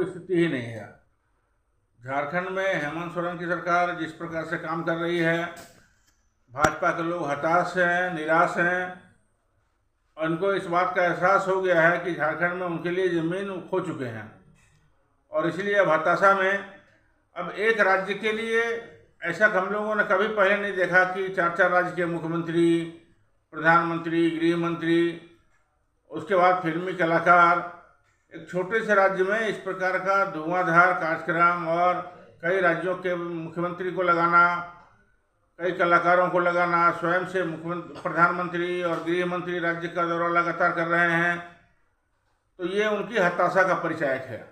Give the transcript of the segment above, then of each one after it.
कोई स्थिति ही नहीं है। झारखंड में हेमंत सोरेन की सरकार जिस प्रकार से काम कर रही है, भाजपा के लोग हताश हैं, निराश हैं। उनको इस बात का एहसास हो गया है कि झारखंड में उनके लिए ज़मीन खो चुके हैं, और इसलिए अब हताशा में अब एक राज्य के लिए ऐसा हम लोगों ने कभी पहले नहीं देखा कि 4-4 राज्य के मुख्यमंत्री, प्रधानमंत्री, गृह मंत्री, उसके बाद फिल्मी कलाकार, एक छोटे से राज्य में इस प्रकार का धुआंधार कार्यक्रम और कई राज्यों के मुख्यमंत्री को लगाना, कई कलाकारों को लगाना, स्वयं से मुख्यमंत्री, प्रधानमंत्री और गृह मंत्री राज्य का दौरा लगातार कर रहे हैं, तो ये उनकी हताशा का परिचायक है।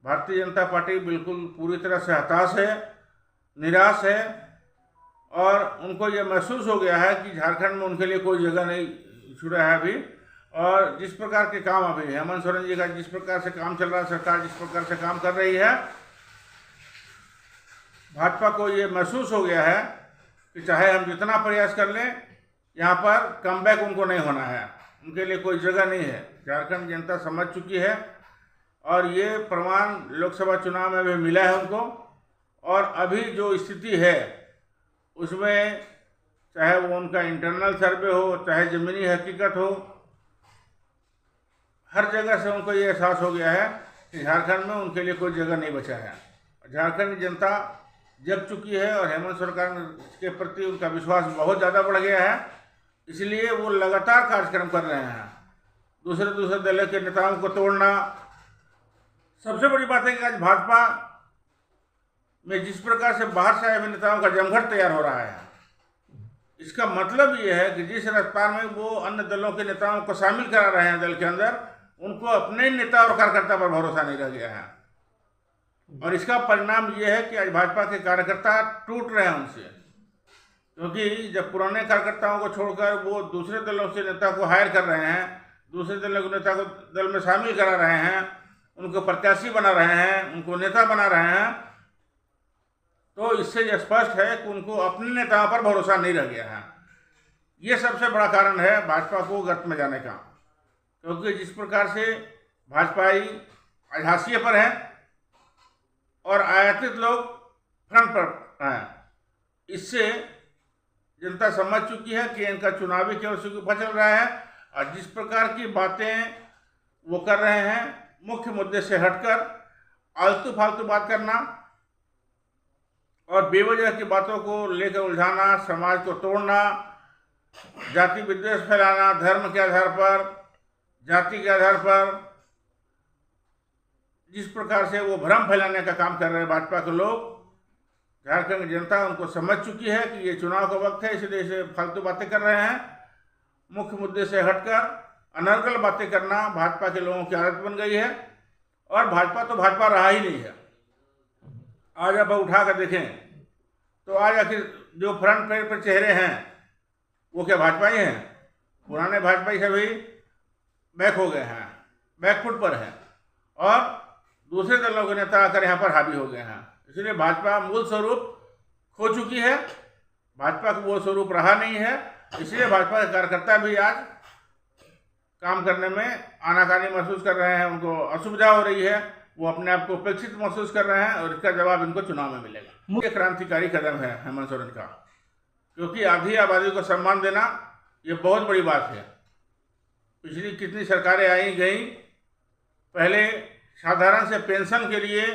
भारतीय जनता पार्टी बिल्कुल पूरी तरह से हताश है, निराश है, और उनको ये महसूस हो गया है कि झारखंड में उनके लिए कोई जगह नहीं छुड़ा है अभी। और जिस प्रकार के काम अभी हेमंत सोरेन जी का जिस प्रकार से काम चल रहा है, सरकार जिस प्रकार से काम कर रही है, भाजपा को ये महसूस हो गया है कि चाहे हम जितना प्रयास कर लें, यहाँ पर कमबैक उनको नहीं होना है, उनके लिए कोई जगह नहीं है। झारखंड जनता समझ चुकी है, और ये प्रमाण लोकसभा चुनाव में भी मिला है उनको। और अभी जो स्थिति है उसमें चाहे वो उनका इंटरनल सर्वे हो, चाहे ज़मीनी हकीकत हो, हर जगह से उनको ये एहसास हो गया है कि झारखंड में उनके लिए कोई जगह नहीं बचा है। झारखंड की जनता जग चुकी है, और हेमंत सरकार के प्रति उनका विश्वास बहुत ज़्यादा बढ़ गया है। इसलिए वो लगातार कार्यक्रम कर रहे हैं, दूसरे दलों के नेताओं को तोड़ना। सबसे बड़ी बात है कि आज भाजपा में जिस प्रकार से बाहर से आए हुए नेताओं का जमघट तैयार हो रहा है, इसका मतलब ये है कि जिस रफ्तार में वो अन्य दलों के नेताओं को शामिल करा रहे हैं दल के अंदर, उनको अपने नेता और कार्यकर्ता पर भरोसा नहीं रह गया है। और इसका परिणाम ये है कि आज भाजपा के कार्यकर्ता टूट रहे हैं उनसे, क्योंकि जब पुराने कार्यकर्ताओं को छोड़कर वो दूसरे दलों से नेता को हायर कर रहे हैं, दूसरे दलों के नेता को दल में शामिल करा रहे हैं, उनको प्रत्याशी बना रहे हैं, उनको नेता बना रहे हैं, तो इससे यह स्पष्ट है कि उनको अपने नेताओं पर भरोसा नहीं रह गया है। ये सबसे बड़ा कारण है भाजपा को गर्त में जाने का, क्योंकि जिस प्रकार से भाजपाई आज हाशिए पर हैं और आयातित लोग फ्रंट पर हैं, इससे जनता समझ चुकी है कि इनका चुनावी केवल सुगुफा चल रहा है। और जिस प्रकार की बातें वो कर रहे हैं, मुख्य मुद्दे से हटकर आलतू फालतू बात करना और बेवजह की बातों को लेकर उलझाना, समाज को तोड़ना, जाति विद्वेष फैलाना, धर्म के आधार पर, जाति के आधार पर, जिस प्रकार से वो भ्रम फैलाने का काम कर रहे हैं भाजपा के लोग, झारखंड की जनता उनको समझ चुकी है कि ये चुनाव का वक्त है, इसलिए इसे फालतू बातें कर रहे हैं। मुख्य मुद्दे से हटकर अनर्गल बातें करना भाजपा के लोगों की आदत बन गई है, और भाजपा तो भाजपा रहा ही नहीं है। आज अब उठा कर देखें तो आज आखिर जो फ्रंट पेज पर चेहरे हैं वो क्या भाजपा ही हैं? पुराने भाजपाई सभी बैक हो गए हैं, बैकफुट पर हैं, और दूसरे दलों के नेता आकर यहाँ पर हावी हो गए हैं। इसलिए भाजपा मूल स्वरूप खो चुकी है, भाजपा का वो स्वरूप रहा नहीं है। इसलिए भाजपा के कार्यकर्ता भी आज काम करने में आनाकानी महसूस कर रहे हैं, उनको असुविधा हो रही है, वो अपने आप को उपेक्षित महसूस कर रहे हैं, और इसका जवाब इनको चुनाव में मिलेगा। मुख्य क्रांतिकारी कदम है हेमंत सोरेन का, क्योंकि आधी आबादी को सम्मान देना ये बहुत बड़ी बात है। पिछली कितनी सरकारें आई गई, पहले साधारण से पेंशन के लिए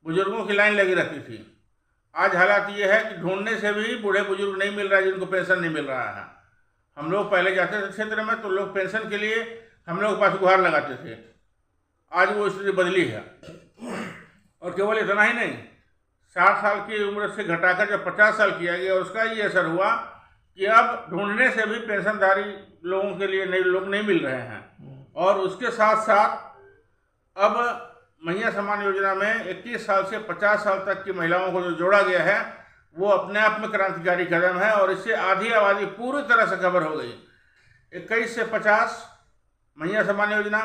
बुजुर्गों की लाइन लगी रहती थी। आज हालात ये है कि ढूंढने से भी बूढ़े बुजुर्ग नहीं मिल रहा है जिनको पेंशन नहीं मिल रहा है। हम लोग पहले जाते थे क्षेत्र में तो लोग पेंशन के लिए हम लोग पास गुहार लगाते थे, आज वो स्थिति बदली है। और केवल इतना ही नहीं, 60 साल की उम्र से घटाकर जब 50 साल किया गया, उसका ये असर हुआ कि अब ढूंढने से भी पेंशनधारी लोगों के लिए लोग नहीं मिल रहे हैं। और उसके साथ साथ अब महिला सम्मान योजना में 21 साल से 50 साल तक की महिलाओं को जो जोड़ा गया है, वो अपने आप में क्रांतिकारी कदम है, और इससे आधी आबादी पूरी तरह से कवर हो गई। 21 से 50 महिला सम्मान योजना,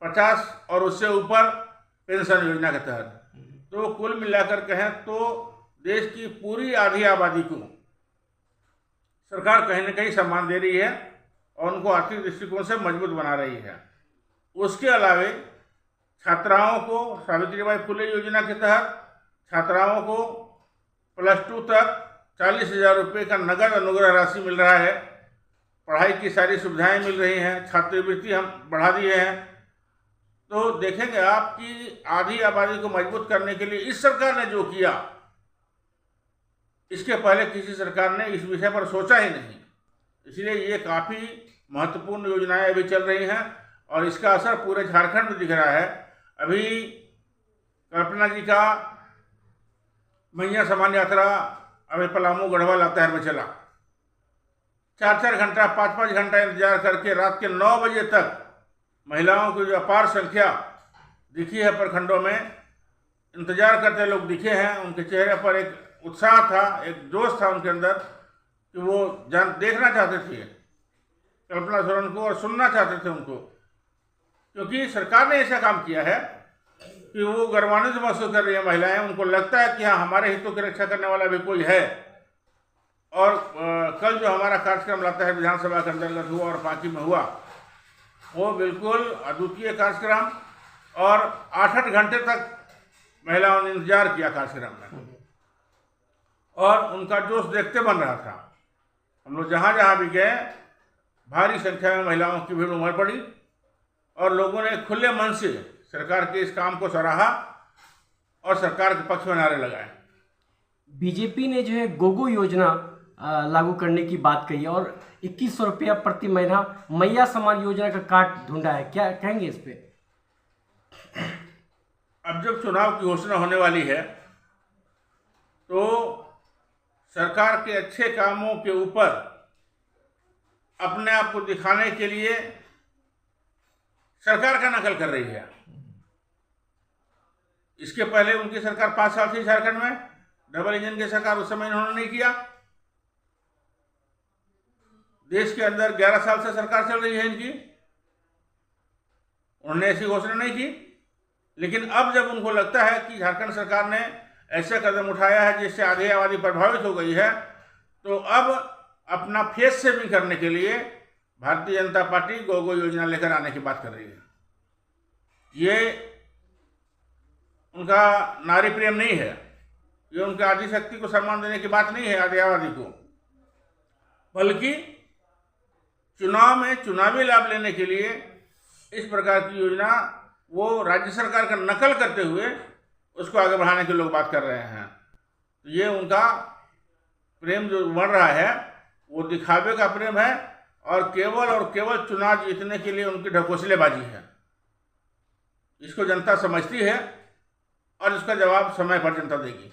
50 और उससे ऊपर पेंशन योजना के तहत, तो कुल मिलाकर कहें तो देश की पूरी आधी आबादी को सरकार कहीं न कहीं सम्मान दे रही है और उनको आर्थिक दृष्टिकोण से मजबूत बना रही है। उसके अलावे छात्राओं को सावित्रीबाई फुले योजना के तहत छात्राओं को +2 तक 40,000 रुपये का नगद अनुग्रह राशि मिल रहा है। पढ़ाई की सारी सुविधाएं मिल रही हैं। छात्रवृत्ति हम बढ़ा दिए हैं। तो देखेंगे आप कि आधी आबादी को मजबूत करने के लिए इस सरकार ने जो किया, इसके पहले किसी सरकार ने इस विषय पर सोचा ही नहीं। इसलिए ये काफ़ी महत्वपूर्ण योजनाएं अभी चल रही हैं और इसका असर पूरे झारखंड में दिख रहा है। अभी कल्पना जी का मैया सम्मान यात्रा अभी पलामू गढ़वा लातेहार में चला। 4-4 घंटा 5-5 घंटा इंतजार करके रात के 9 बजे तक महिलाओं की जो अपार संख्या दिखी है प्रखंडों में, इंतजार करते लोग दिखे हैं। उनके चेहरे पर एक उत्साह था, एक जोश था उनके अंदर कि वो देखना चाहते थे कल्पना सोरेन को और सुनना चाहते थे उनको, क्योंकि सरकार ने ऐसा काम किया है कि वो गर्वान्वित महसूस कर रही है महिलाएं। उनको लगता है कि हाँ, हमारे हितों की रक्षा करने वाला भी कोई है। और कल जो हमारा कार्यक्रम लातेहार विधानसभा के अंतर्गत हुआ और पांकी में हुआ, वो बिल्कुल अद्वितीय कार्यक्रम और 8-8 घंटे तक महिलाओं ने इंतजार किया कार्यक्रम में और उनका जोश देखते बन रहा था। हम लोग जहाँ जहाँ भी गए, भारी संख्या में महिलाओं की भीड़ उमड़ पड़ी और लोगों ने खुले मन से सरकार के इस काम को सराहा और सरकार के पक्ष में नारे लगाए। बीजेपी ने जो है गोगो योजना लागू करने की बात कही है और 2100 रुपया प्रति महीना मैया सम्मान योजना का काट ढूंढा है, क्या कहेंगे इस पे? अब जब चुनाव की घोषणा होने वाली है तो सरकार के अच्छे कामों के ऊपर अपने आप को दिखाने के लिए सरकार का नकल कर रही है। इसके पहले उनकी सरकार 5 साल थी झारखंड में, डबल इंजन की सरकार, उस समय इन्होंने नहीं किया। देश के अंदर 11 साल से सरकार चल रही है इनकी, उन्होंने ऐसी घोषणा नहीं की। लेकिन अब जब उनको लगता है कि झारखंड सरकार ने ऐसे कदम उठाया है जिससे आधी आबादी प्रभावित हो गई है, तो अब अपना फेस सेविंग करने के लिए भारतीय जनता पार्टी गोगो योजना लेकर आने की बात कर रही है। ये उनका नारी प्रेम नहीं है, ये उनके आदि शक्ति को सम्मान देने की बात नहीं है आधी आबादी को, बल्कि चुनाव में चुनावी लाभ लेने के लिए इस प्रकार की योजना वो राज्य सरकार का नकल करते हुए उसको आगे बढ़ाने के लोग बात कर रहे हैं। तो ये उनका प्रेम जो बढ़ रहा है वो दिखावे का प्रेम है और केवल चुनाव जीतने के लिए उनकी ढकोसलेबाजी है। इसको जनता समझती है और इसका जवाब समय पर जनता देगी।